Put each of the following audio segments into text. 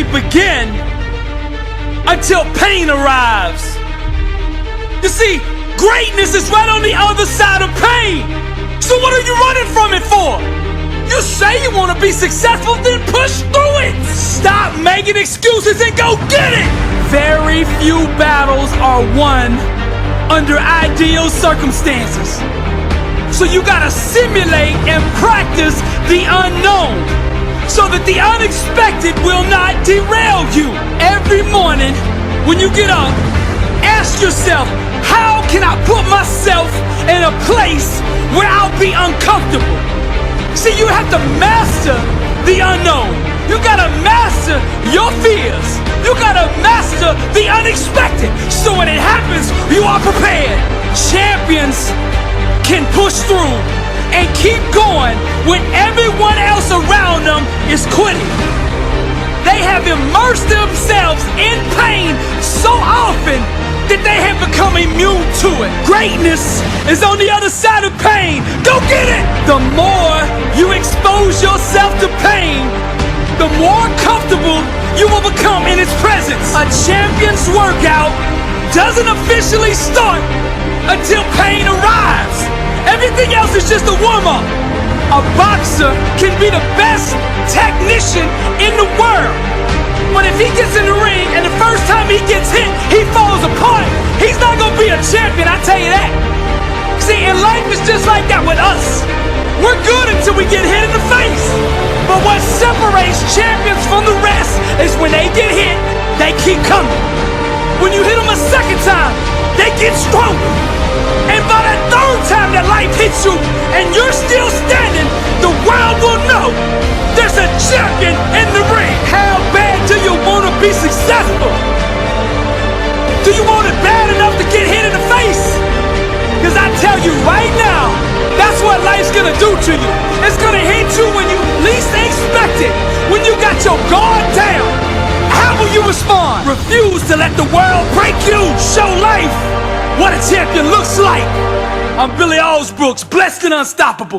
begin until pain arrives. You see, greatness is right on the other side of pain. So what are you running from it for? You say you want to be successful, then push through it. Stop making excuses and go get it. Very few battles are won under ideal circumstances. So you gotta simulate and practice the unknown so that the unexpected will not derail you. Every morning when you get up, ask yourself, how can I put myself in a place where I'll be uncomfortable? See, you have to master the unknown. You gotta master your fears. You gotta master the unexpected. So when it happens, you are prepared. Champions can push through and keep going when everyone else around them is quitting. They have immersed themselves in pain so often that they have become immune to it. Greatness is on the other side of pain. Go get it! The more you expose yourself to pain, the more comfortable you will become in its presence. A champion's workout doesn't officially start until pain arrives. Everything else is just a warm-up. A boxer can be the best technician in the world, but if he gets in the ring and the first time he gets hit, he falls apart, he's not gonna be a champion, I tell you that. See, in life it's just like that with us. We're good until we get hit in the face. But what separates champions from the rest is when they get hit, they keep coming. When you hit them a second time, they get stronger. And by the third time that life hits you and you're still standing, the world will know there's a champion in the ring. How bad do you want to be successful? Do you want it bad enough to get hit in the face? Because I tell you right now, that's what life's gonna do to you. It's gonna hit you when you least expect it. When you got your guard down, how will you respond? Refuse to let the world break you. Show life what a champion looks like. I'm Billy Allsbrooks, blessed and unstoppable.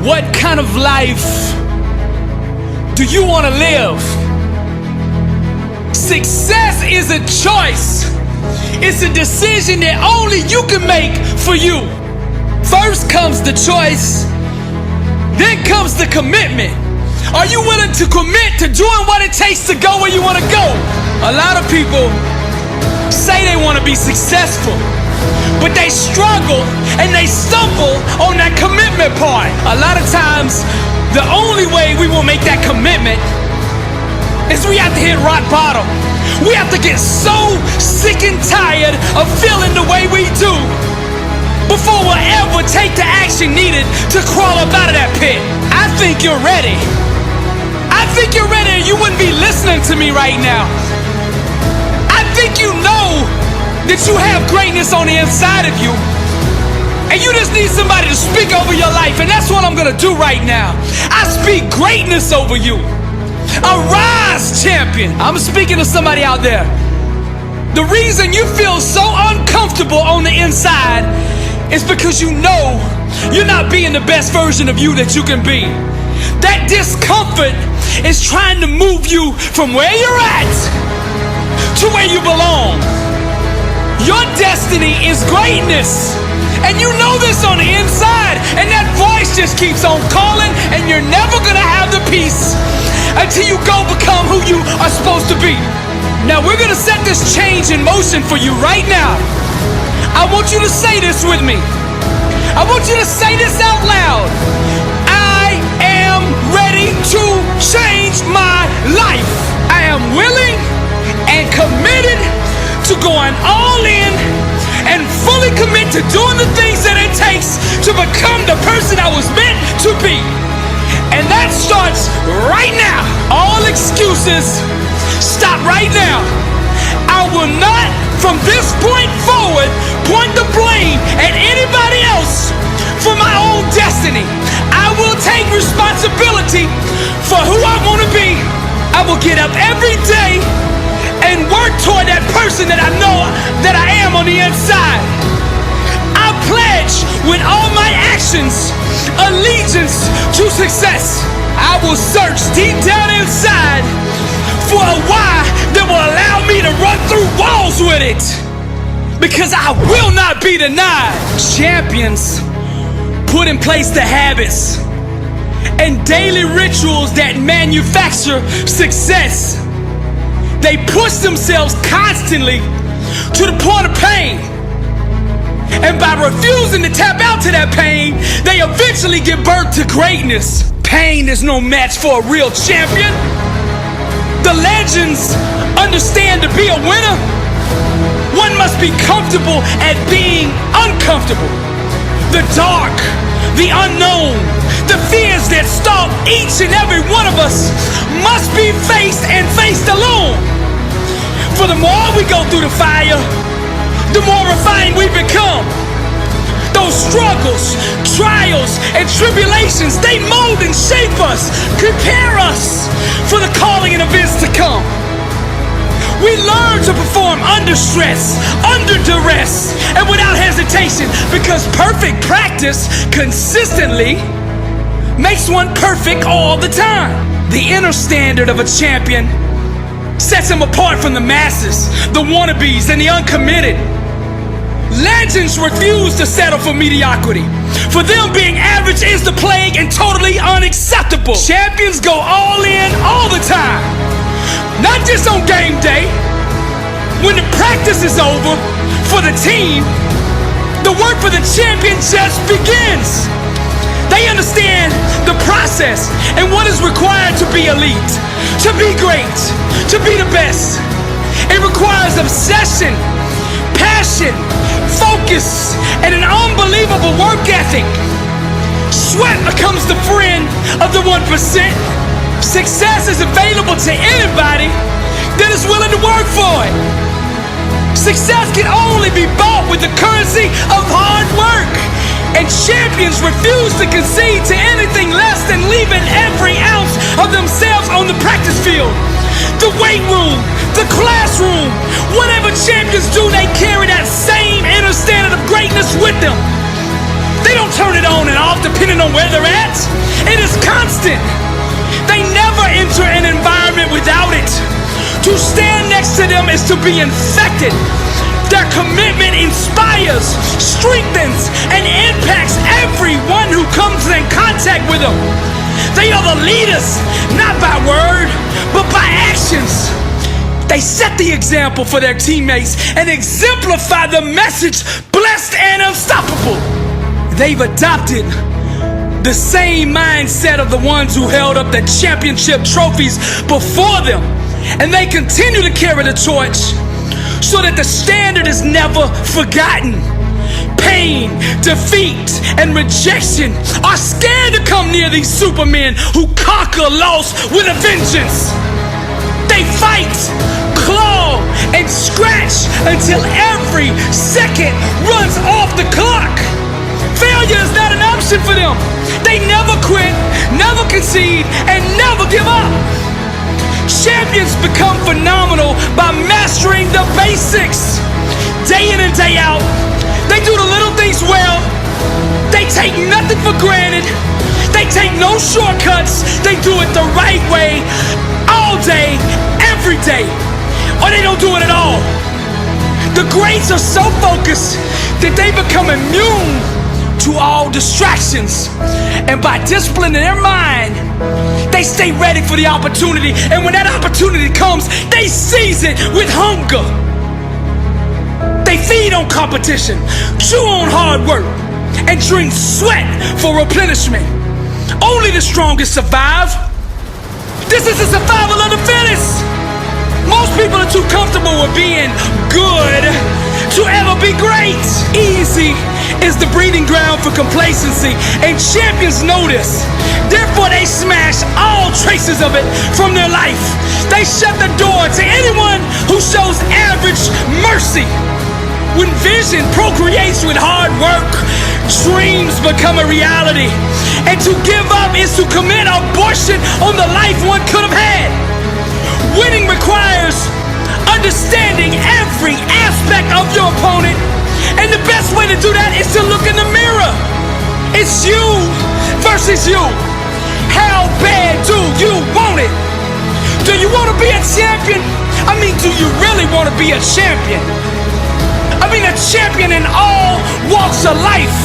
What kind of life do you want to live? Success is a choice. It's a decision that only you can make for you. First comes the choice, then comes the commitment. Are you willing to commit to doing what it takes to go where you want to go? A lot of people say they want to be successful, but they struggle and they stumble on that commitment part. A lot of times, the only way we will make that commitment is we have to hit rock bottom. We have to get so sick and tired of feeling the way we do before we'll ever take the action needed to crawl up out of that pit. I think you're ready. I think you're ready, and you wouldn't be listening to me right now. I think you know that you have greatness on the inside of you, and you just need somebody to speak over your life, and that's what I'm gonna do right now. I speak greatness over you. Arise, champion. I'm speaking to somebody out there. The reason you feel so uncomfortable on the inside is because you know you're not being the best version of you that you can be. That discomfort is trying to move you from where you're at to where you belong. Your destiny is greatness, and you know this on the inside, and that voice just keeps on calling, and you're never gonna have the peace until you go become who you are supposed to be. Now we're gonna set this change in motion for you right now. I want you to say this with me. I want you to say this out loud. I am ready to change my life. I am willing and committed to going all in and fully commit to doing the things that it takes to become the person I was meant to be. And that starts right now. All excuses stop right now. I will not, from this point forward, point the blame at anybody else for my own destiny. I will take responsibility for who I want to be. I will get up every day and work toward that person that I know that I am on the inside. I pledge with all my actions allegiance to success. I will search deep down inside for a why that will allow me to run through walls with it. Because I will not be denied. Champions put in place the habits and daily rituals that manufacture success. They push themselves constantly to the point of pain. And by refusing to tap out to that pain, they eventually give birth to greatness. Pain is no match for a real champion. The legends understand to be a winner, one must be comfortable at being uncomfortable. The dark, the unknown, the fears that stalk each and every one of us must be faced and faced alone. For the more we go through the fire, the more refined we become. Those struggles, trials, and tribulations, they mold and shape us, prepare us for the calling and events to come. We learn to perform under stress, under duress, and without hesitation, because perfect practice consistently makes one perfect all the time. The inner standard of a champion sets him apart from the masses, the wannabes, and the uncommitted. Legends refuse to settle for mediocrity. For them, being average is the plague and totally unacceptable. Champions go all in all the time, not just on game day. When the practice is over for the team, the work for the champion just begins. They understand the process and what is required to be elite, to be great, to be the best. It requires obsession, passion, focus, and an unbelievable work ethic. Sweat becomes the friend of the 1%. Success is available to anybody that is willing to work for it. Success can only be bought with the currency of hard work. And champions refuse to concede to anything less than leaving every ounce of themselves on the practice field, the weight room, the classroom. Whatever champions do, they carry that same inner standard of greatness with them. They don't turn it on and off depending on where they're at. It is constant. They never enter an environment without it. To stand next to them is to be infected. Their commitment inspires, strengthens, and impacts everyone who comes in contact with them. They are the leaders, not by word, but by actions. They set the example for their teammates and exemplify the message, blessed and unstoppable. They've adopted the same mindset of the ones who held up the championship trophies before them, and they continue to carry the torch so that the standard is never forgotten. Pain, defeat, and rejection are scared to come near these supermen who conquer loss with a vengeance. They fight, claw, and scratch until every second runs off the clock. Failure is not an option for them. They never quit, never concede, and never give up. Champions become phenomenal by mastering the basics. Day in and day out, they do the little things well. They take nothing for granted. They take no shortcuts. They do it the right way, all day, every day, or they don't do it at all. The greats are so focused that they become immune to all distractions. And by disciplining their mind, they stay ready for the opportunity. And when that opportunity comes, they seize it with hunger. They feed on competition, chew on hard work, and drink sweat for replenishment. Only the strongest survive. This is the survival of the fittest. Most people are too comfortable with being good to ever be great. Easy is the breeding ground for complacency, and champions know this. Therefore, they smash all traces of it from their life. They shut the door to anyone who shows average mercy. When vision procreates with hard work, dreams become a reality. And to give up is to commit abortion on the life one could have had. Winning requires understanding every aspect of your opponent. And the best way to do that is to look in the mirror. It's you versus you. How bad do you want it? Do you want to be a champion? I mean, do you really want to be a champion? I mean, a champion in all walks of life.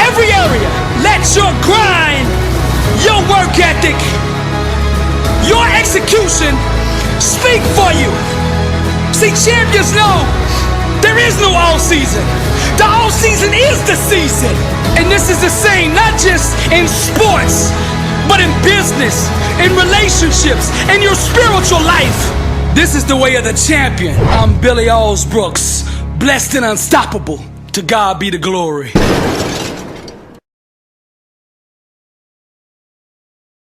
Every area. Let your grind, your work ethic, your execution speak for you. See, champions know there is no all season. The all season is the season. And this is the same, not just in sports, but in business, in relationships, in your spiritual life. This is the way of the champion. I'm Billy Allsbrooks, blessed and unstoppable. To God be the glory.